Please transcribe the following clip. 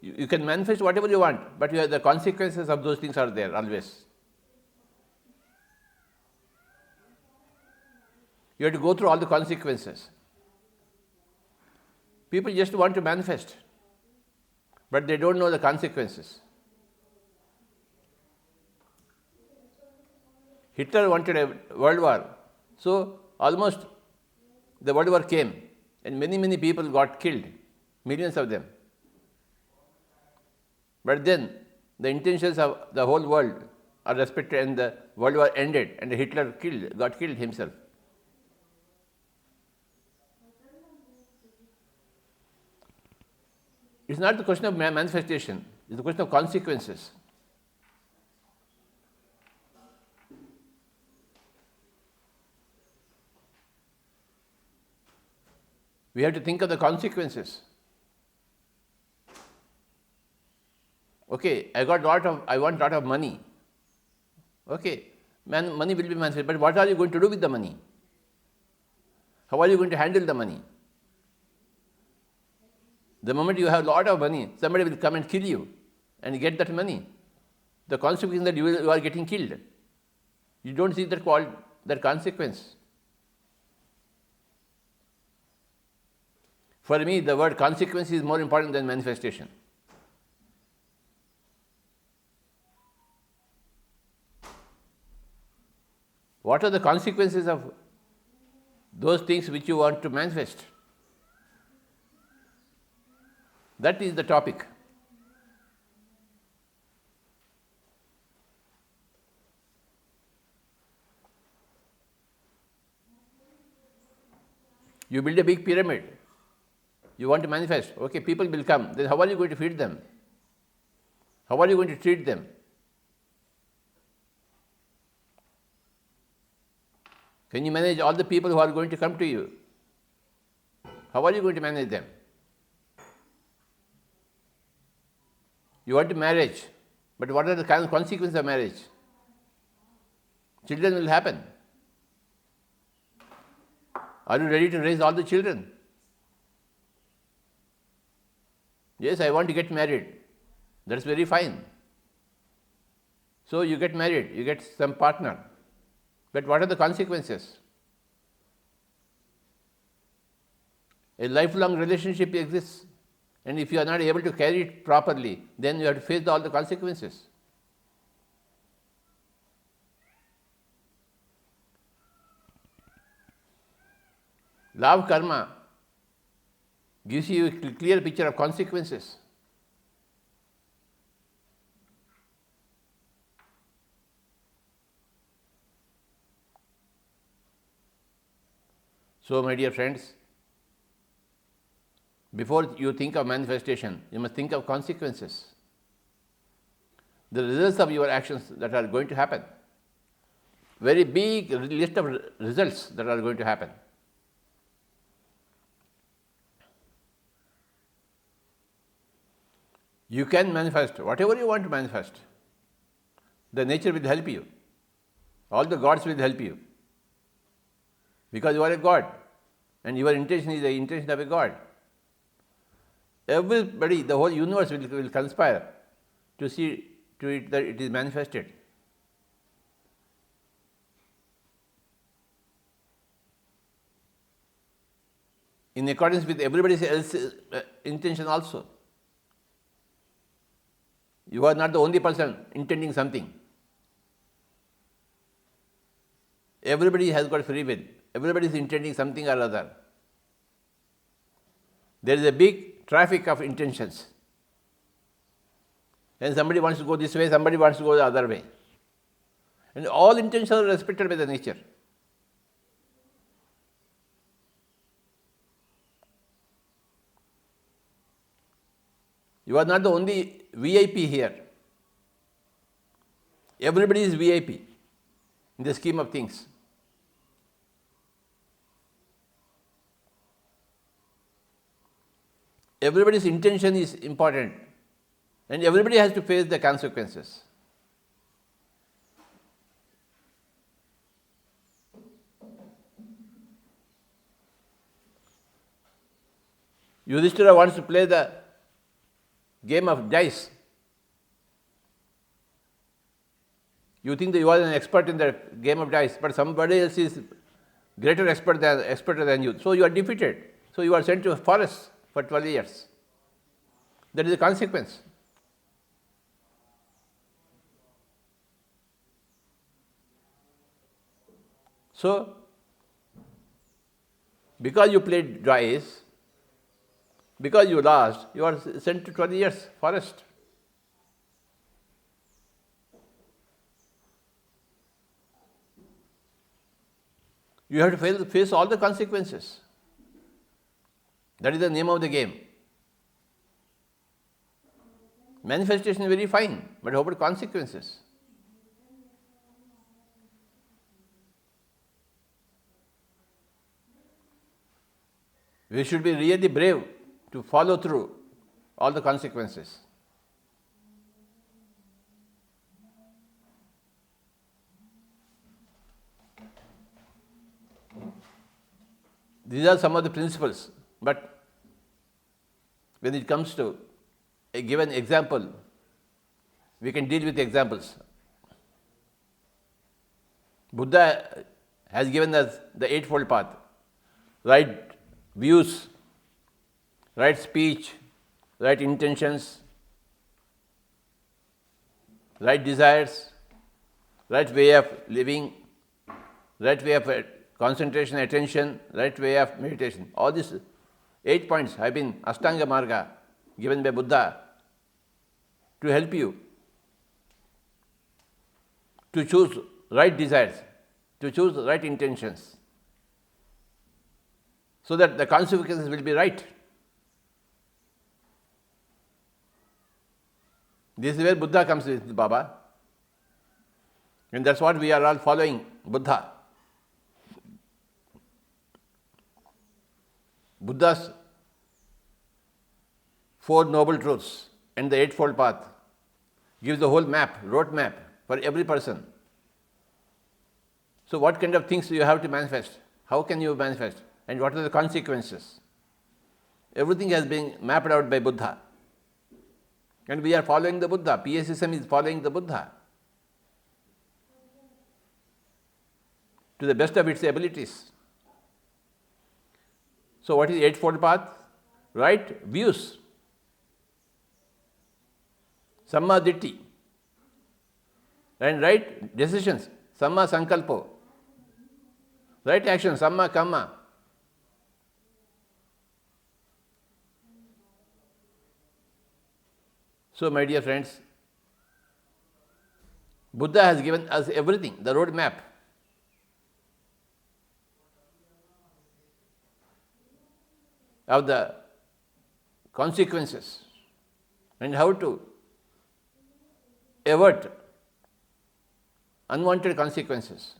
You can manifest whatever you want, but the consequences of those things are there always. You have to go through all the consequences. People just want to manifest, but they don't know the consequences. Hitler wanted a world war, so almost the world war came, and many people got killed, millions of them. But then the intentions of the whole world are respected, and the world war ended, and Hitler got killed himself. It's not the question of manifestation, it's the question of consequences. We have to think of the consequences. Okay, I want lot of money. Okay, money will be manifested, but what are you going to do with the money? How are you going to handle the money? The moment you have a lot of money, somebody will come and kill you and get that money. The consequence is that you are getting killed. You don't see that consequence. For me, the word consequence is more important than manifestation. What are the consequences of those things which you want to manifest? That is the topic. You build a big pyramid. You want to manifest. Okay, people will come. Then how are you going to feed them? How are you going to treat them? Can you manage all the people who are going to come to you? How are you going to manage them? You want to marriage, but what are the consequences of marriage? Children will happen. Are you ready to raise all the children? Yes, I want to get married. That's very fine. So you get married, you get some partner. But what are the consequences? A lifelong relationship exists, and if you are not able to carry it properly, then you have to face all the consequences. Law of karma gives you a clear picture of consequences. So, my dear friends, before you think of manifestation, you must think of consequences. The results of your actions that are going to happen. Very big list of results that are going to happen. You can manifest whatever you want to manifest. The nature will help you. All the gods will help you. Because you are a god, and your intention is the intention of a god. Everybody, the whole universe will conspire to see to it that it is manifested. In accordance with everybody else's intention also. You are not the only person intending something. Everybody has got free will. Everybody is intending something or other. There is a big traffic of intentions. And somebody wants to go this way, somebody wants to go the other way. And all intentions are respected by the nature. You are not the only VIP here. Everybody is VIP in the scheme of things. Everybody's intention is important, and everybody has to face the consequences. Yudhishthira wants to play the game of dice. You think that you are an expert in the game of dice, but somebody else is greater expert than you. So you are defeated. So you are sent to a forest for 12 years. That is the consequence. So, because you played dice, because you lost, you are sent to 12 years forest. You have to face all the consequences. That is the name of the game. Manifestation is very fine, but how about consequences? We should be really brave to follow through all the consequences. These are some of the principles, but when it comes to a given example, we can deal with examples. Buddha has given us the Eightfold Path: right views, right speech, right intentions, right desires, right way of living, right way of concentration, attention, right way of meditation. All these 8 points have been Ashtanga Marga given by Buddha to help you to choose right desires, to choose right intentions, so that the consequences will be right. This is where Buddha comes with Baba, and that's what we are all following Buddha. Buddha's 4 Noble Truths and the Eightfold Path gives the whole map, road map for every person. So what kind of things do you have to manifest? How can you manifest? And what are the consequences? Everything has been mapped out by Buddha. And we are following the Buddha. PSSM is following the Buddha to the best of its abilities. So what is Eightfold Path? Right views. Samma Ditti. And right decisions. Samma Sankalpo. Right action. Samma Kamma. So, my dear friends, Buddha has given us everything, the road map. Of the consequences and how to avert unwanted consequences.